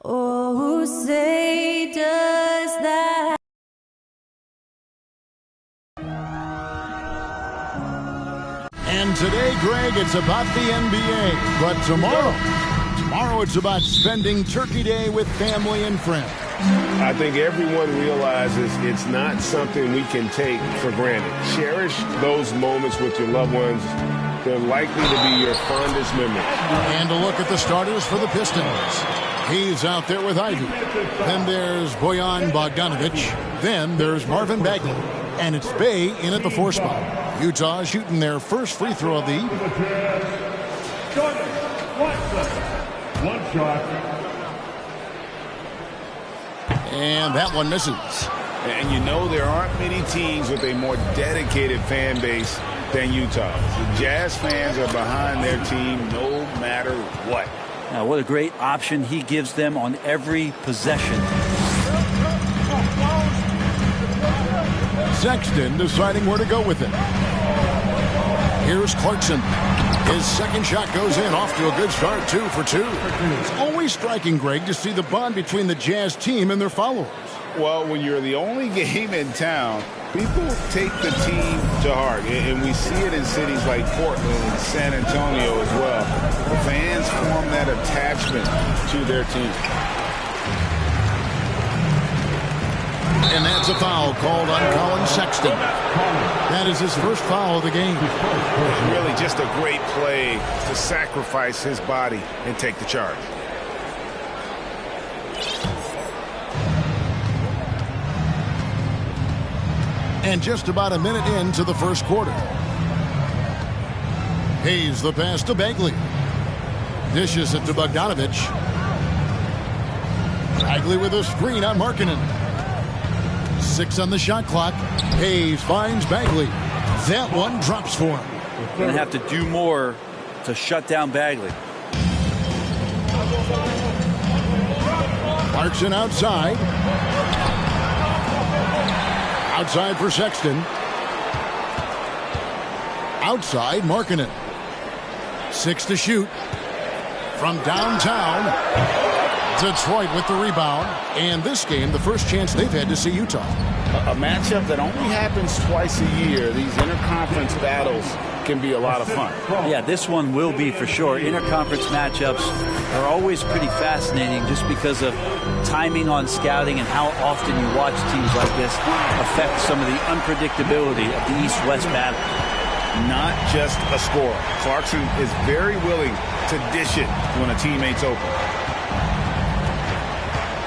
Oh, who say does that? And today, Greg, it's about the NBA. But tomorrow it's about spending Turkey Day with family and friends. I think everyone realizes it's not something we can take for granted. Cherish those moments with your loved ones. They're likely to be your fondest memories. And a look at the starters for the Pistons. He's out there with Ivy. Then there's Bojan Bogdanovic. Then there's Marvin Bagley. And it's Bay in at the 4 spot. Utah shooting their first free throw of the evening. One shot. And that one misses. And you know there aren't many teams with a more dedicated fan base than Utah. The Jazz fans are behind their team no matter what. Now, what a great option he gives them on every possession. Sexton deciding where to go with it. Here's Clarkson. His second shot goes in, off to a good start, 2 for 2. It's always striking, Greg, to see the bond between the Jazz team and their followers. Well, when you're the only game in town, people take the team to heart. And we see it in cities like Portland and San Antonio as well. The fans form that attachment to their team. And that's a foul called on Colin Sexton. That is his first foul of the game. Really just a great play to sacrifice his body and take the charge. And just about a minute into the first quarter. Hayes the pass to Bagley. Dishes it to Bogdanovic. Bagley with a screen on Markkanen. 6 on the shot clock. Hayes finds Bagley. That one drops for him. Going to have to do more to shut down Bagley. Clarkson outside. Outside for Sexton. Outside, Markkanen. 6 to shoot. From downtown. Detroit with the rebound. And this game, the first chance they've had to see Utah. A matchup that only happens twice a year. These interconference battles can be a lot of fun. Yeah, this one will be for sure. Interconference matchups are always pretty fascinating just because of timing on scouting and how often you watch teams like this affect some of the unpredictability of the East-West battle. Not just a scorer. Clarkson is very willing to dish it when a teammate's open.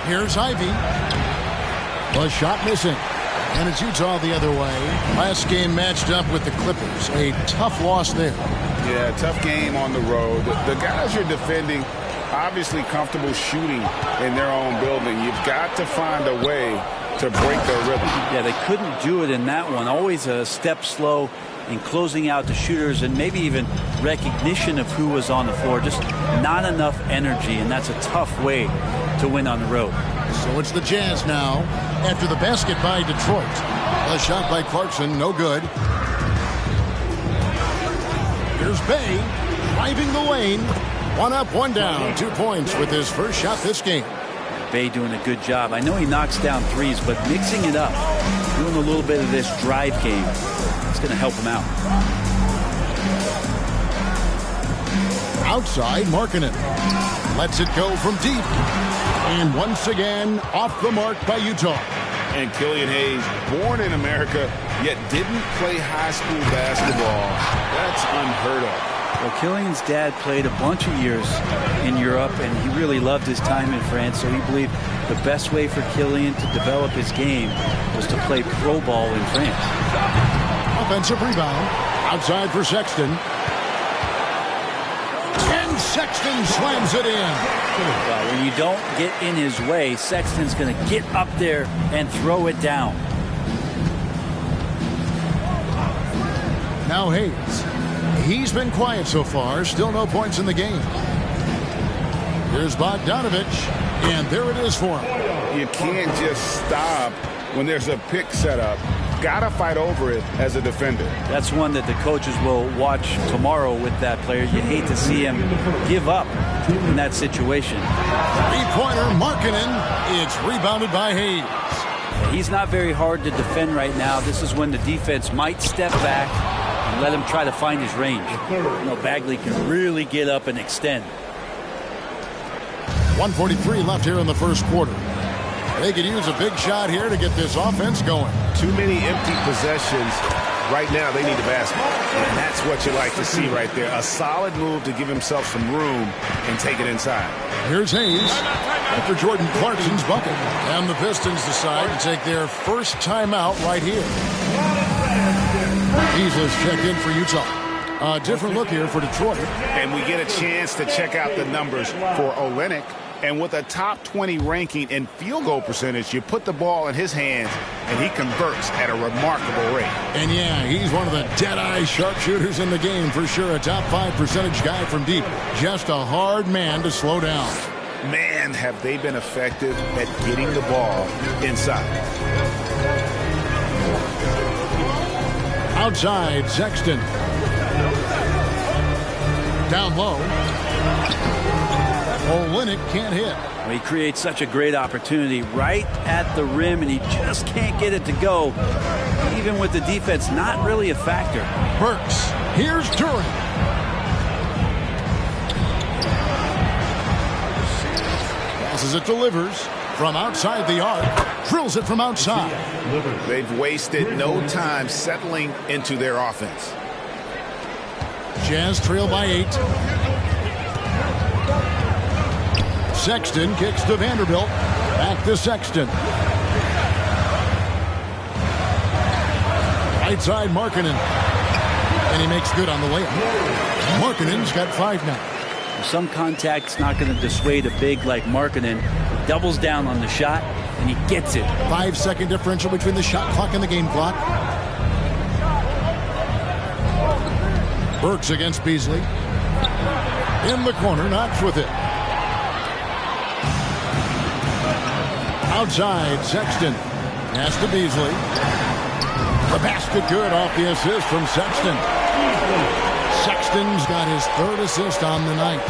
Here's Ivy. A shot missing. And it's Utah the other way. Last game matched up with the Clippers. A tough loss there. Yeah, tough game on the road. The guys you're defending, obviously comfortable shooting in their own building. You've got to find a way to break their rhythm. Yeah, they couldn't do it in that one. Always a step slow in closing out the shooters and maybe even recognition of who was on the floor. Just not enough energy, and that's a tough way to win on the road. So it's the Jazz now after the basket by Detroit. A shot by Clarkson, no good. Here's Bay driving the lane. 1 up, 1 down. 2 points with his first shot this game. Bay doing a good job. I know he knocks down threes, but mixing it up, doing a little bit of this drive game, it's going to help him out. Outside, Markkanen lets it go from deep. And once again, off the mark by Utah. And Killian Hayes, born in America, yet didn't play high school basketball. That's unheard of. Well, Killian's dad played a bunch of years in Europe, and he really loved his time in France, so he believed the best way for Killian to develop his game was to play pro ball in France. Offensive rebound. Outside for Sexton. And Sexton slams it in. Well, when you don't get in his way, Sexton's going to get up there and throw it down. Now Hayes. He's been quiet so far. Still no points in the game. Here's Bogdanovic. And there it is for him. You can't just stop when there's a pick set up got to fight over it as a defender. That's one that the coaches will watch tomorrow with that player. You hate to see him give up in that situation. Three-pointer, Markkanen. It's rebounded by Hayes. He's not very hard to defend right now. This is when the defense might step back and let him try to find his range. You know, Bagley can really get up and extend. 1:43 left here in the first quarter. They could use a big shot here to get this offense going. Too many empty possessions. Right now, they need a basket. And that's what you like to see right there. A solid move to give himself some room and take it inside. Here's Hayes after Jordan Clarkson's bucket. And the Pistons decide to take their first timeout right here. Beasley's checked in for Utah. A different look here for Detroit. And we get a chance to check out the numbers for Olynyk. And with a top 20 ranking in field goal percentage, you put the ball in his hands, and he converts at a remarkable rate. And yeah, he's one of the dead-eye sharpshooters in the game for sure. A top 5 percentage guy from deep. Just a hard man to slow down. Man, have they been effective at getting the ball inside. Outside, Sexton. Down low. Olynyk can't hit. Well, he creates such a great opportunity right at the rim, and he just can't get it to go. Even with the defense not really a factor. Burks. Here's Durant. Passes it, delivers from outside the arc. Drills it from outside. They've wasted no time settling into their offense. Jazz trail by 8. Sexton kicks to Vanderbilt. Back to Sexton. Right side, Markkanen. And he makes good on the layup. Markkanen's got 5 now. Some contact's not going to dissuade a big like Markkanen. He doubles down on the shot, and he gets it. 5-second differential between the shot clock and the game clock. Burks against Beasley. In the corner, Knox with it. Outside, Sexton. Pass to Beasley. The basket good off the assist from Sexton. Sexton's got his 3rd assist on the night.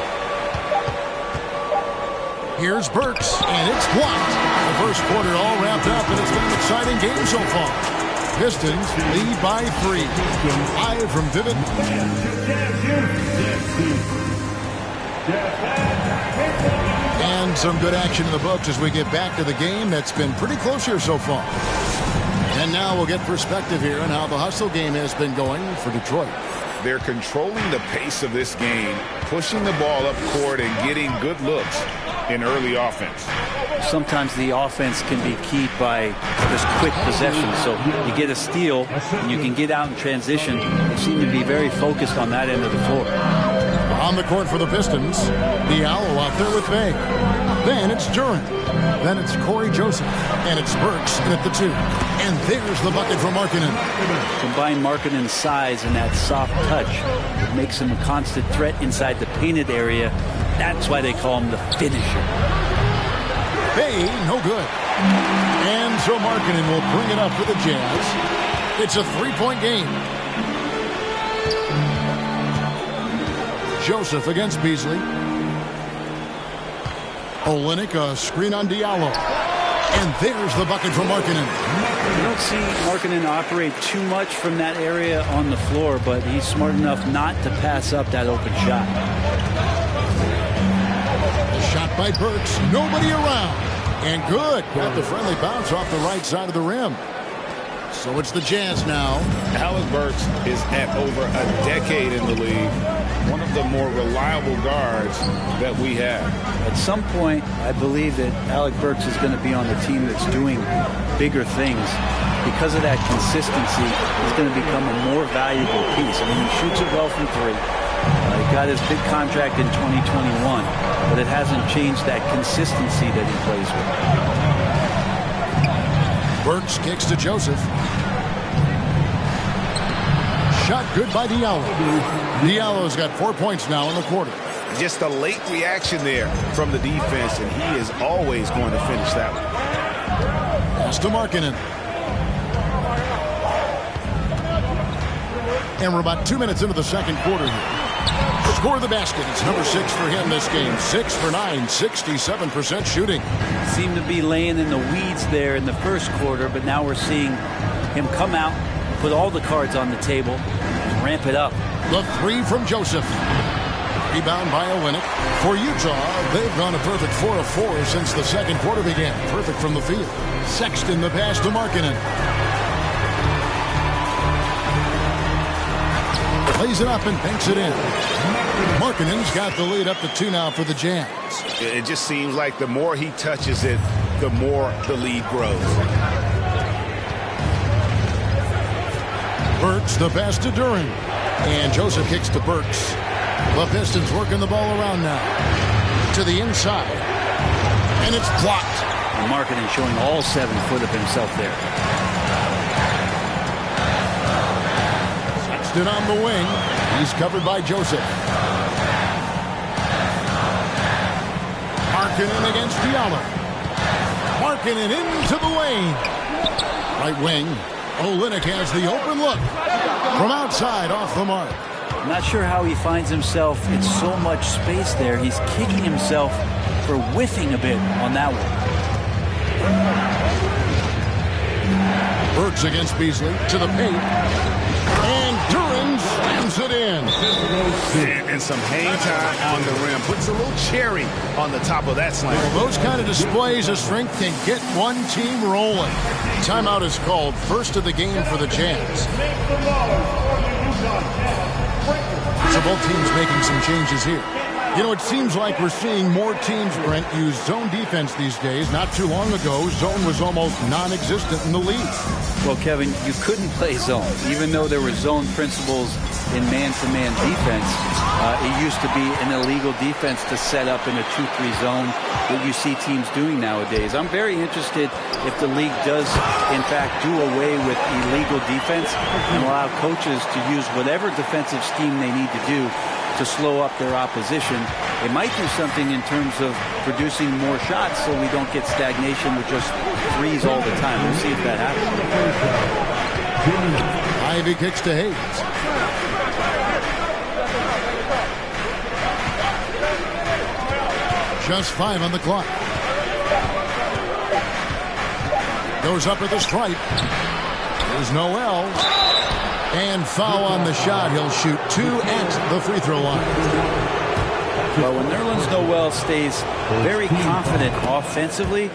Here's Burks, and it's blocked. The first quarter all wrapped up, and it's been an exciting game so far. Pistons lead by 3. Live from Vivint. And some good action in the books as we get back to the game that's been pretty close here so far. And now we'll get perspective here on how the hustle game has been going for Detroit. They're controlling the pace of this game, pushing the ball up court and getting good looks in early offense. Sometimes the offense can be keyed by just quick possession. So you get a steal, and you can get out in transition. They seem to be very focused on that end of the floor. On the court for the Pistons, Diallo out there with Bay. Then it's Durant. Then it's Corey Joseph. And it's Burks in at the 2. And there's the bucket for Markkanen. Combine Markkanen's size and that soft touch. It makes him a constant threat inside the painted area. That's why they call him the finisher. Bay, no good. And so Markkanen will bring it up for the Jazz. It's a 3-point game. Joseph against Beasley. Olynyk, a screen on Diallo. And there's the bucket for Markkanen. You don't see Markkanen operate too much from that area on the floor, but he's smart enough not to pass up that open shot. Shot by Burks. Nobody around. And good. Got the friendly bounce off the right side of the rim. So it's the Jazz now. Alec Burks is at over a decade in the league. One of the more reliable guards that we have. At some point, I believe that Alec Burks is going to be on the team that's doing bigger things. Because of that consistency, he's going to become a more valuable piece. I mean, he shoots it well from 3. He got his big contract in 2021, but it hasn't changed that consistency that he plays with. Burks kicks to Joseph. Shot good by Diallo. Diallo's got 4 points now in the quarter. Just a late reaction there from the defense, and he is always going to finish that one. Pass to Markkanen. And we're about 2 minutes into the second quarter here. Score the basket. It's number 6 for him this game. 6 for 9, 67% shooting. Seemed to be laying in the weeds there in the first quarter, but now we're seeing him come out, put all the cards on the table, and ramp it up. The 3 from Joseph. Rebound by Olynyk. For Utah, they've gone a perfect 4 of 4 since the second quarter began. Perfect from the field. Sexton the pass to Markkanen. Plays it up and banks it in. Markkanen's got the lead up to 2 now for the Jazz. It just seems like the more he touches it, the more the lead grows. Burks the pass to Duren. And Joseph kicks to Burks. The Pistons working the ball around now. To the inside. And it's blocked. And Markkanen showing all 7 foot of himself there. Sexton on the wing. He's covered by Joseph. Markkanen against Diallo. Markkanen into the lane. Right wing. Olynyk has the open look. From outside, off the mark. I'm not sure how he finds himself in so much space there. He's kicking himself for whiffing a bit on that one. Burks against Beasley to the paint. And Duren slams it in. And some hang time on the rim. Puts a little cherry on the top of that slam. Well, those kind of displays of strength can get one team rolling. Timeout is called. First of the game for the Jazz. So both teams making some changes here. You know, it seems like we're seeing more teams, Brent, use zone defense these days. Not too long ago, zone was almost non-existent in the league. Well, Kevin, you couldn't play zone. Even though there were zone principles in man-to-man defense, it used to be an illegal defense to set up in a 2-3 zone that you see teams doing nowadays. I'm very interested if the league does, in fact, do away with illegal defense and allow coaches to use whatever defensive scheme they need to do to slow up their opposition. It might do something in terms of producing more shots so we don't get stagnation with just threes all the time. We'll see if that happens. Ivy kicks to Hayes. Just 5 on the clock. Goes up at the stripe. There's Noel. And foul on the shot. He'll shoot 2 at the free throw line. Well, when Nerlens Noel stays very confident offensively,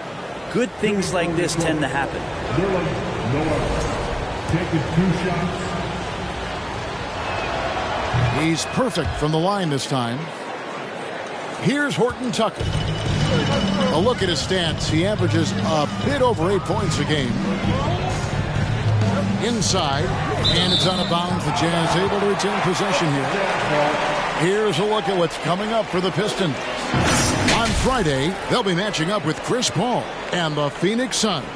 good things like this tend to happen. He's perfect from the line this time. Here's Horton Tucker. A look at his stats. He averages a bit over 8 points a game. Inside, and it's out of bounds. The Jazz able to retain possession here. Here's a look at what's coming up for the Pistons. On Friday, they'll be matching up with Chris Paul and the Phoenix Suns.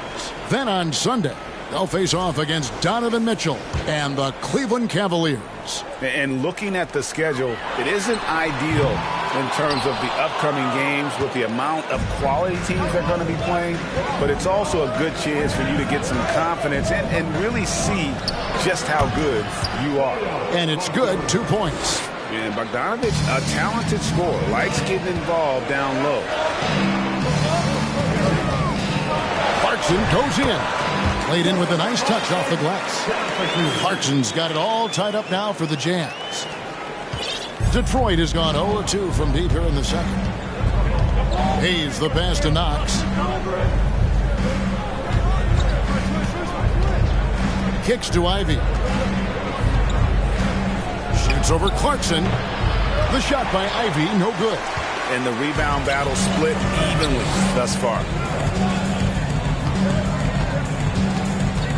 Then on Sunday, they'll face off against Donovan Mitchell and the Cleveland Cavaliers. And looking at the schedule, it isn't ideal in terms of the upcoming games with the amount of quality teams they're going to be playing, but it's also a good chance for you to get some confidence and really see just how good you are. And it's good, 2 points. And Bogdanovich, a talented scorer, likes getting involved down low. Clarkson goes in. Played in with a nice touch off the glass. Clarkson's got it all tied up now for the Jazz. Detroit has gone 0-2 from deep here in the second. Hayes the pass to Knox. Kicks to Ivy. Shoots over Clarkson. The shot by Ivy, no good. And the rebound battle split evenly thus far.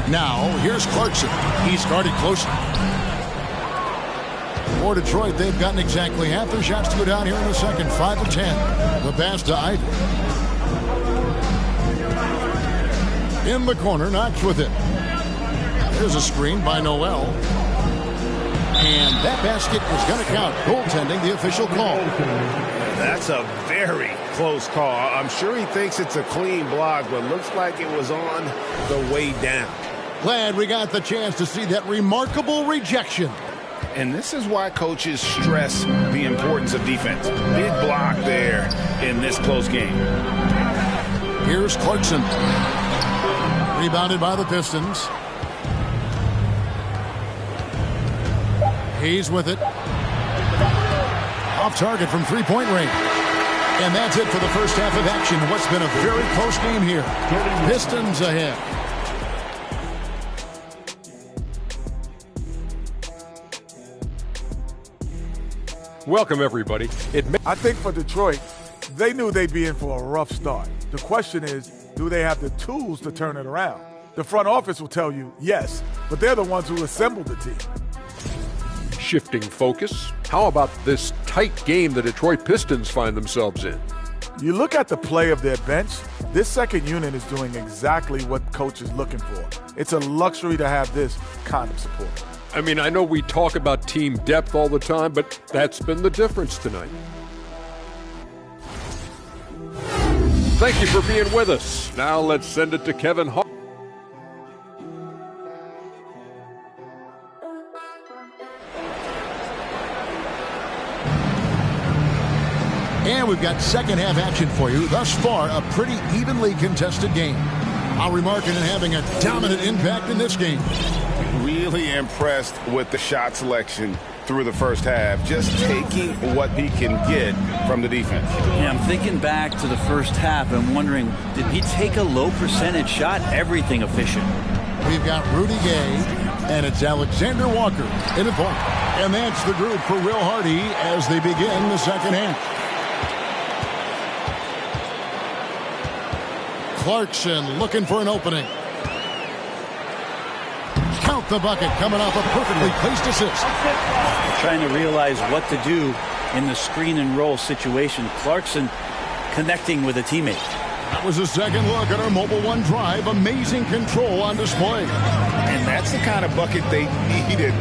Now, here's Clarkson. He's guarded closely. For Detroit, they've gotten exactly half their shots to go down here in the second. 5 of 10. The pass to Ivy. In the corner, Knox with it. There's a screen by Noel. And that basket is going to count. Goaltending, the official call. That's a very close call. I'm sure he thinks it's a clean block, but looks like it was on the way down. Glad we got the chance to see that remarkable rejection. And this is why coaches stress the importance of defense. Big block there in this close game. Here's Clarkson. Rebounded by the Pistons. Hayes with it. Off target from three-point range. And that's it for the first half of action. What's been a very close game here. Pistons ahead. Welcome, everybody. I think for Detroit, they knew they'd be in for a rough start. The question is, do they have the tools to turn it around? The front office will tell you yes, but they're the ones who assembled the team. Shifting focus. How about this tight game the Detroit Pistons find themselves in? You look at the play of their bench, this second unit is doing exactly what coach is looking for. It's a luxury to have this kind of support. I mean, I know we talk about team depth all the time, but that's been the difference tonight. Thank you for being with us. Now let's send it to Kevin Hart. And we've got second half action for you. Thus far, a pretty evenly contested game. Lauri Markkanen having a dominant impact in this game. Really impressed with the shot selection through the first half, just taking what he can get from the defense. Yeah, I'm thinking back to the first half and wondering, did he take a low percentage shot? Everything efficient. We've got Rudy Gay, and it's Alexander Walker in the point. And that's the group for Will Hardy as they begin the second half. Clarkson looking for an opening. Count the bucket, coming off a perfectly placed assist. Trying to realize what to do in the screen and roll situation. Clarkson connecting with a teammate. That was a second look at our Mobile One drive. Amazing control on display. And that's the kind of bucket they needed.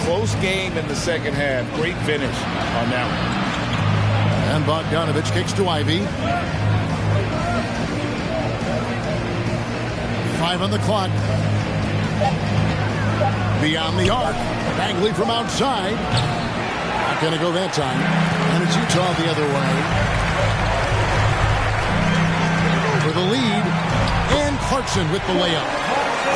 Close game in the second half. Great finish on that one. And Bogdanovich kicks to Ivy. 5 on the clock. Beyond the arc. Bagley from outside. Not going to go that time. And it's Utah the other way. For the lead. And Clarkson with the layup.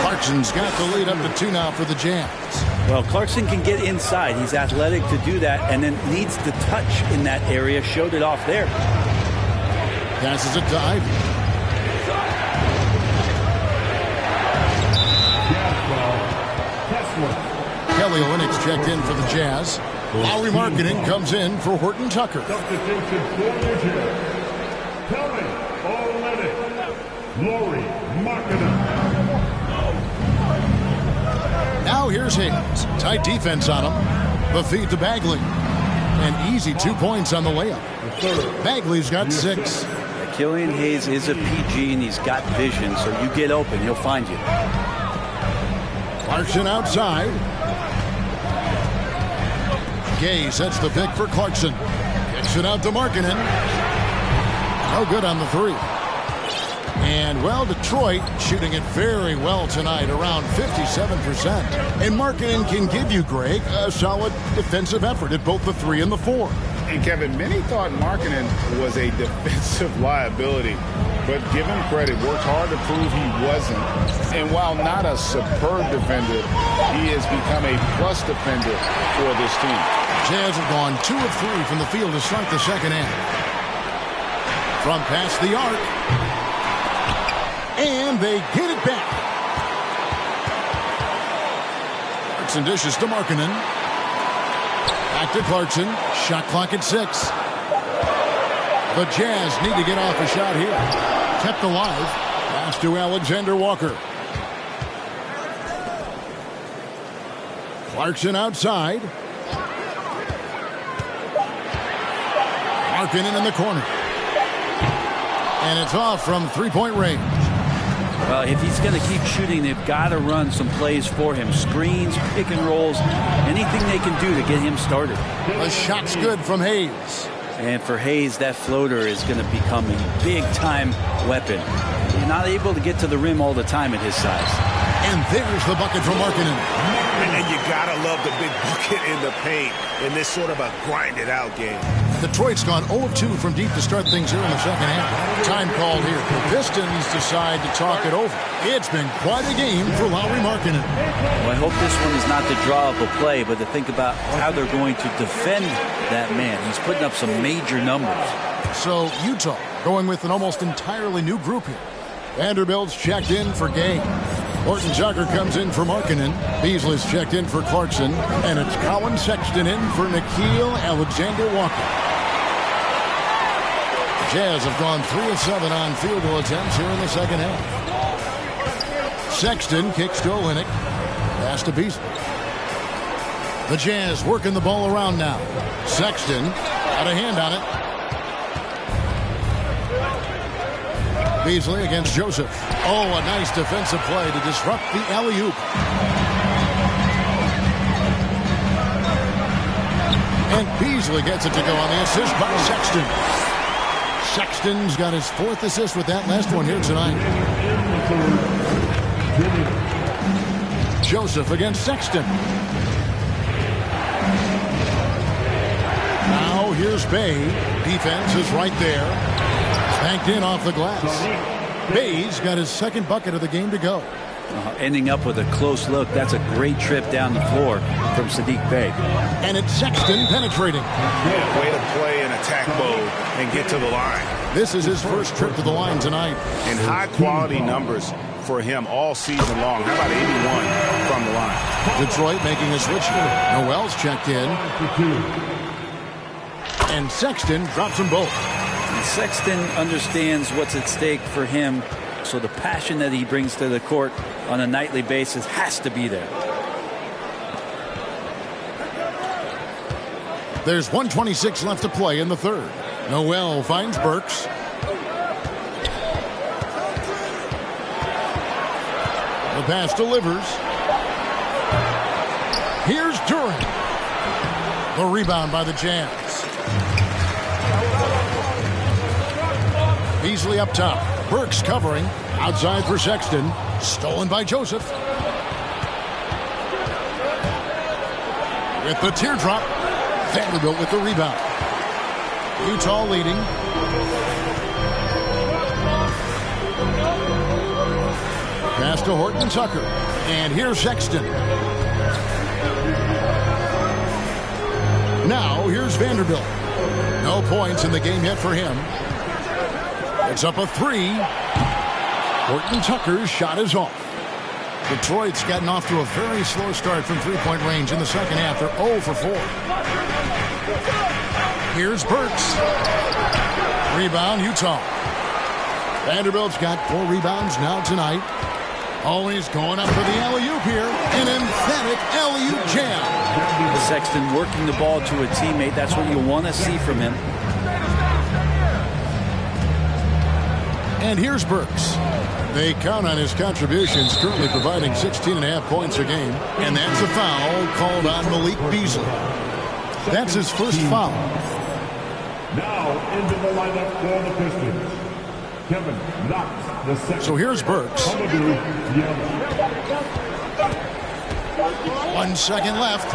Clarkson's got the lead up to 2 now for the Jazz. Well, Clarkson can get inside. He's athletic to do that, and then needs the touch in that area. Showed it off there. Passes it to Ivy. Kelly Olynyk checked in for the Jazz. Lauri Markkanen comes in for Horton Tucker. Substitution for the Jazz. Kelly Olynyk. Lauri Markkanen. Now here's Hayes. Tight defense on him. The feed to Bagley. And easy 2 points on the layup. Bagley's got 6. Killian Hayes is a PG, and he's got vision, so you get open, he'll find you. Clarkson outside. Gay sets the pick for Clarkson. Kicks it out to Markkanen. No good on the 3. And, well, Detroit shooting it very well tonight, around 57%. And Markkanen can give you, Greg, a solid defensive effort at both the 3 and the 4. And, Kevin, many thought Markkanen was a defensive liability. But give him credit, worked hard to prove he wasn't. And while not a superb defender, he has become a plus defender for this team. Jazz have gone 2 of 3 from the field to start the second half. From past the arc. And they get it back. Clarkson dishes to Markkanen. Back to Clarkson. Shot clock at 6. The Jazz need to get off a shot here. Kept alive. Pass to Alexander Walker. Clarkson outside. Markkanen in the corner. And it's off from three-point range. Well, if he's going to keep shooting, they've got to run some plays for him. Screens, pick and rolls, anything they can do to get him started. The shot's good from Hayes. And for Hayes, that floater is going to become a big-time weapon. You're not able to get to the rim all the time at his size. And there's the bucket from Markkanen. And you gotta love the big bucket in the paint in this sort of a grinded-out game. Detroit's gone 0 of 2 from deep to start things here in the second half. Time called here. The Pistons decide to talk it over. It's been quite a game for Lauri Markkanen. Well, I hope this one is not the draw of a play, but to think about how they're going to defend that man. He's putting up some major numbers. So Utah going with an almost entirely new group here. Vanderbilt's checked in for Gay. Horton Tucker comes in for Markkanen. Beasley's checked in for Clarkson. And it's Colin Sexton in for Nickeil Alexander-Walker. Jazz have gone 3 of 7 on field goal attempts here in the second half. Sexton kicks to Olynyk. Pass to Beasley. The Jazz working the ball around now. Sexton got a hand on it. Beasley against Joseph. Oh, a nice defensive play to disrupt the alley-oop. And Beasley gets it to go on the assist by Sexton. Sexton's got his 4th assist with that last one here tonight. Joseph against Sexton. Now here's Bay. Defense is right there. Banked in off the glass. Bay's got his 2nd bucket of the game to go. Ending up with a close look. That's a great trip down the floor from Saddiq Bey. And it's Sexton penetrating. Way to play in attack mode and get to the line. This is his first trip to the line tonight. And high-quality numbers for him all season long. How about 81 from the line? Detroit making a switch here. Noel's checked in. And Sexton drops them both. And Sexton understands what's at stake for him. So the passion that he brings to the court on a nightly basis has to be there. There's 1:26 left to play in the third. Noel finds Burks. The pass delivers. Here's Durant. The rebound by the Jazz. Beasley up top. Burks covering. Outside for Sexton. Stolen by Joseph. With the teardrop. Vanderbilt with the rebound. Utah leading. Pass to Horton Tucker. And here's Sexton. Now here's Vanderbilt. No points in the game yet for him. It's up a 3. Horton Tucker's shot is off. Detroit's gotten off to a very slow start from three-point range in the second half. They're 0 for 4. Here's Burks. Rebound, Utah. Vanderbilt's got 4 rebounds now tonight. Always going up for the alley-oop here. An emphatic alley-oop jam. Sexton working the ball to a teammate. That's what you want to see from him. And here's Burks. They count on his contributions, currently providing 16.5 points a game. And that's a foul called on Malik Beasley. That's his first foul. Now into the lineup for the Pistons. Kevin Knox, the second. So here's Burks. 1 second left.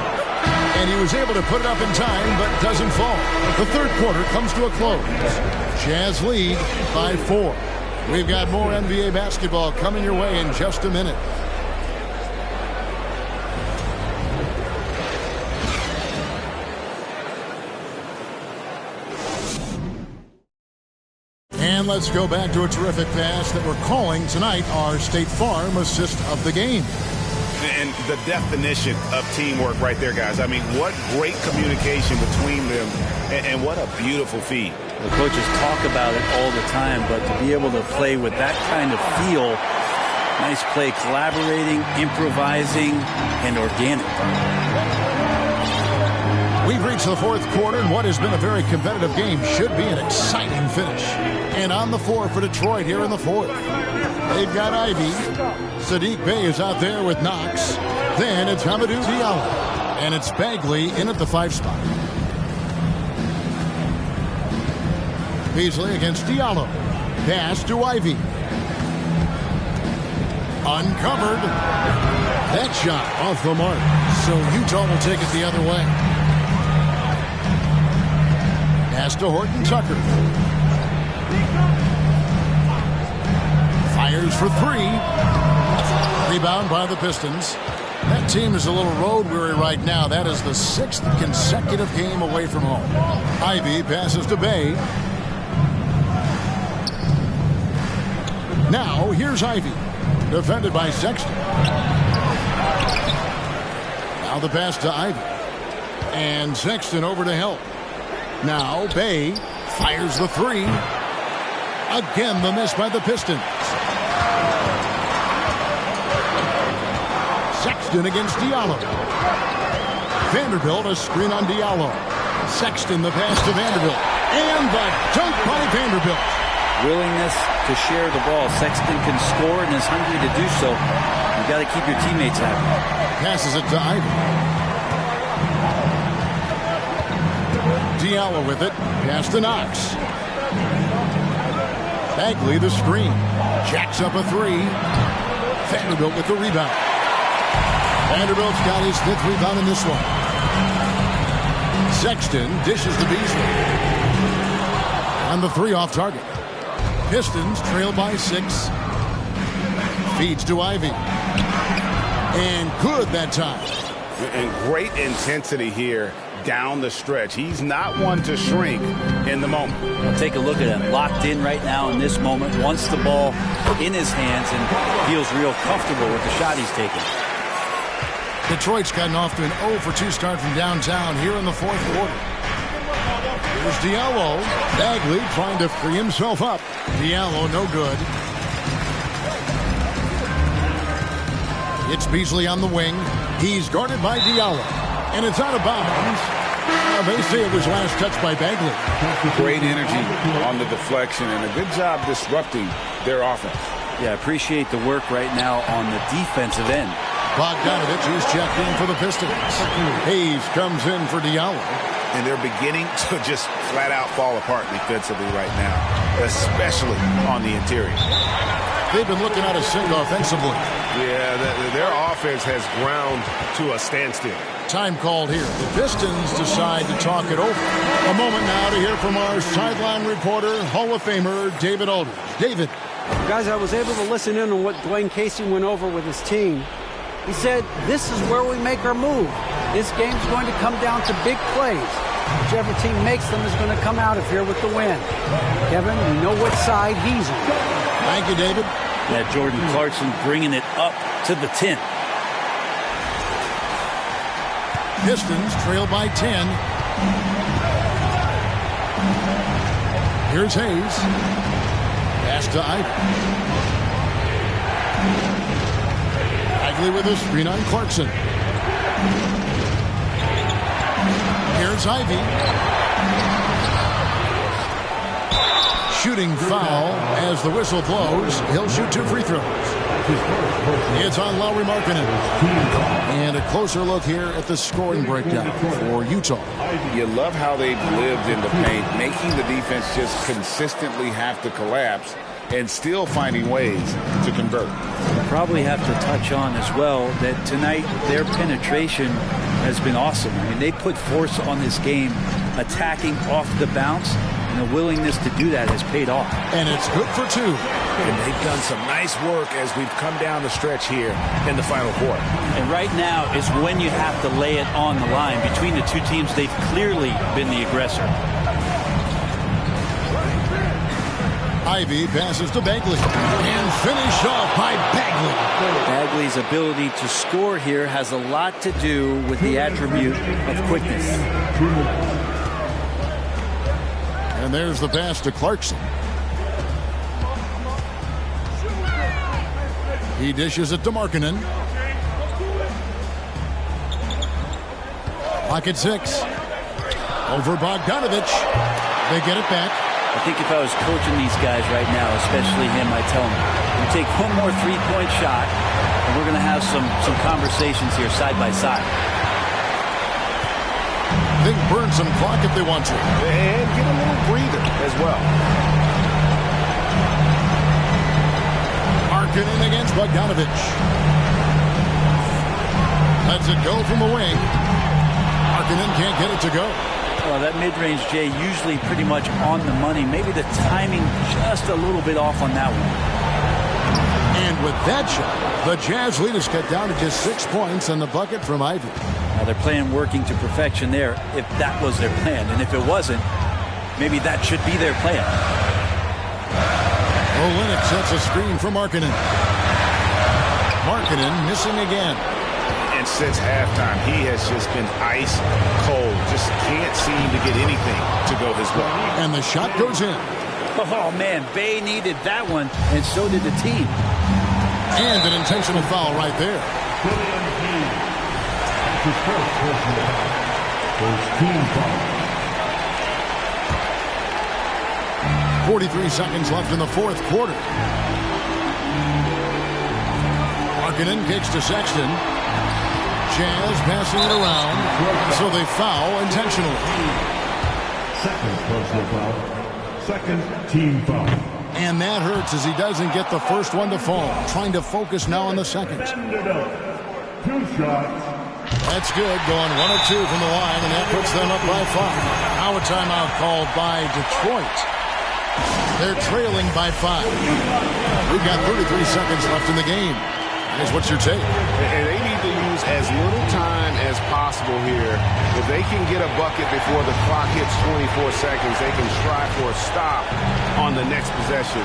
And he was able to put it up in time, but doesn't fall. The third quarter comes to a close. Jazz lead by 4. We've got more NBA basketball coming your way in just a minute. And let's go back to a terrific pass that we're calling tonight our State Farm assist of the game. And the definition of teamwork right there, guys. I mean, what great communication between them, and what a beautiful feat. The coaches talk about it all the time, but to be able to play with that kind of feel, nice play, collaborating, improvising, and organic. We've reached the fourth quarter, and what has been a very competitive game should be an exciting finish. And on the floor for Detroit here in the fourth. They've got Ivy. Saddiq Bey is out there with Knox. Then it's Hamidou Diallo. And it's Bagley in at the 5 spot. Beasley against Diallo. Pass to Ivy. Uncovered. That shot off the mark. So Utah will take it the other way. Pass to Horton Tucker. Fires for three. Rebound by the Pistons. That team is a little road weary right now. That is the 6th consecutive game away from home. Ivy passes to Bay. Now here's Ivy. Defended by Sexton. Now the pass to Ivy. And Sexton over to help. Now Bay fires the three. Again the miss by the Pistons. Sexton against Diallo. Vanderbilt a screen on Diallo. Sexton the pass to Vanderbilt. And the dunk by Vanderbilt. Willingness to share the ball. Sexton can score and is hungry to do so. You've got to keep your teammates happy. Passes it to Ivy. Diallo with it. Pass to Knox. Bagley the screen. Jacks up a three. Vanderbilt with the rebound. Vanderbilt's got his 5th rebound in this one. Sexton dishes to Beasley. On the three off target. Pistons trail by 6. Feeds to Ivy. And good that time. And great intensity here down the stretch. He's not one to shrink in the moment. Well, take a look at him. Locked in right now in this moment. Wants the ball in his hands and feels real comfortable with the shot he's taking. Detroit's gotten off to an 0-for-2 start from downtown here in the 4th quarter. Here's Diallo. Bagley trying to free himself up. Diallo no good. It's Beasley on the wing. He's guarded by Diallo. And it's out of bounds. They say it was last touched by Bagley. Great energy on the deflection and a good job disrupting their offense. Yeah, appreciate the work right now on the defensive end. Bogdanovich is checked in for the Pistons. Hayes comes in for Diallo. And they're beginning to just flat out fall apart defensively right now, especially on the interior. They've been looking out of sync offensively. Yeah, their offense has ground to a standstill. Time called here. The Pistons decide to talk it over. A moment now to hear from our sideline reporter, Hall of Famer David Aldridge. David. Guys, I was able to listen in on what Dwayne Casey went over with his team. He said, this is where we make our move. This game's going to come down to big plays. Whichever team makes them is going to come out of here with the win. Kevin, we know what side he's on. Thank you, David. Yeah, Jordan Clarkson bringing it up to the 10. Pistons trail by 10. Here's Hayes. Pass to Ivy. Bagley with a screen on Clarkson. Here's Ivy. Shooting foul as the whistle blows. He'll shoot 2 free throws. It's on Lauri Markkanen. And a closer look here at the scoring breakdown for Utah. You love how they've lived in the paint, making the defense just consistently have to collapse and still finding ways to convert. Probably have to touch on as well that tonight their penetration has been awesome. I mean, they put force on this game, attacking off the bounce, and the willingness to do that has paid off. And it's good for 2. And they've done some nice work as we've come down the stretch here in the final quarter. And right now is when you have to lay it on the line. Between the two teams, they've clearly been the aggressor. Ivy passes to Bagley. And finish off by Bagley. Bagley's ability to score here has a lot to do with the attribute of quickness. And there's the pass to Clarkson. He dishes it to Markkanen. Pocket 6. Over Bogdanovich. They get it back. I think if I was coaching these guys right now, especially him, I'd tell him, you take one more three-point shot, and we're going to have some conversations here side by side. They can burn some clock if they want to. And get a little breather as well. Markkanen against Bogdanovich. Lets it go from the wing. Markkanen can't get it to go. Well, that mid-range, Jay, usually pretty much on the money. Maybe the timing just a little bit off on that one. And with that shot, the Jazz lead is cut down to just 6 points on the bucket from Ivy. Now they're playing working to perfection there if that was their plan. And if it wasn't, maybe that should be their plan. Olynyk sets a screen for Markkanen. Markkanen missing again. And since halftime, he has just been ice cold. Just can't seem to get anything to go his way. And the shot goes in. Oh, man, Bay needed that one, and so did the team. And an intentional foul right there. First team foul. 43 seconds left in the fourth quarter. Markkanen kicks to Sexton. Jazz passing it around, so they foul intentionally. Second personal foul. Second team foul. And that hurts as he doesn't get the first one to fall. Trying to focus now on the second. 2 shots. That's good, going 1 of 2 from the line, and that puts them up by 5. Now a timeout called by Detroit. They're trailing by 5. We've got 33 seconds left in the game. Here's what's your take? And they need to use as little time as possible here. If they can get a bucket before the clock hits 24 seconds, they can strive for a stop on the next possession.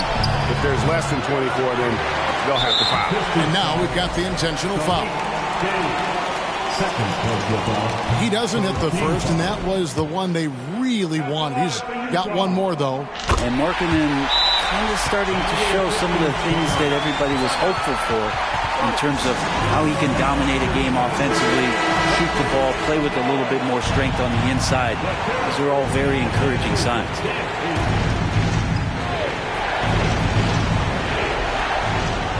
If there's less than 24, then they'll have to foul. And now we've got the intentional foul. He doesn't hit the first, and that was the one they really want. He's got one more, though. And Markkanen kind of starting to show some of the things that everybody was hopeful for in terms of how he can dominate a game offensively, shoot the ball, play with a little bit more strength on the inside. Those are all very encouraging signs.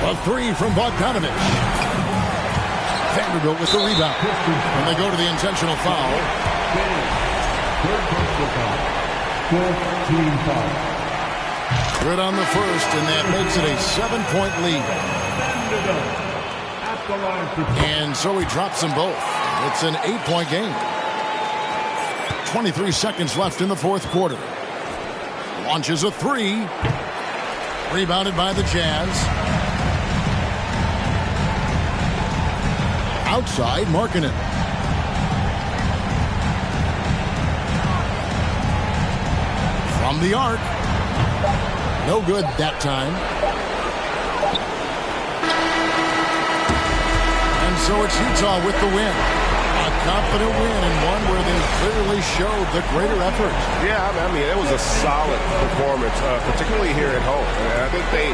A 3 from Bogdanovich. Vanderbilt with the rebound. And they go to the intentional foul. Third personal foul. Fourth team foul. Good on the first, and that makes it a 7-point lead. And so he drops them both. It's an 8-point game. 23 seconds left in the fourth quarter. Launches a 3. Rebounded by the Jazz. Outside, Markkanen. From the arc. No good that time. And so it's Utah with the win. A confident win, and one where they clearly showed the greater effort. Yeah, I mean, it was a solid performance, particularly here at home. And I think they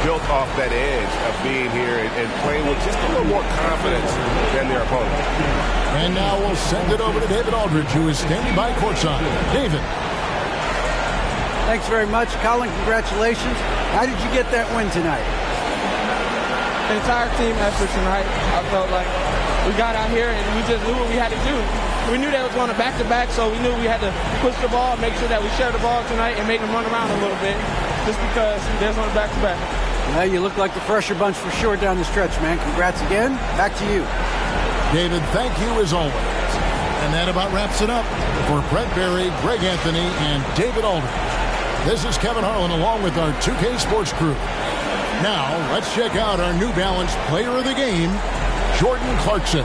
built off that edge of being here and playing with just a little more confidence than their opponent. And now we'll send it over to David Aldridge, who is standing by courtside. David. Thanks very much, Colin. Congratulations. How did you get that win tonight? The entire team effort tonight. I felt like we got out here and we just knew what we had to do. We knew they was going to back-to-back, so we knew we had to push the ball, make sure that we share the ball tonight, and make them run around a little bit, just because they're on the back-to-back. Well, you look like the fresher bunch for sure down the stretch, man. Congrats again. Back to you. David, thank you as always. And that about wraps it up for Brett Berry, Greg Anthony, and David Aldridge. This is Kevin Harlan along with our 2K Sports crew. Now, let's check out our New Balance player of the game, Jordan Clarkson.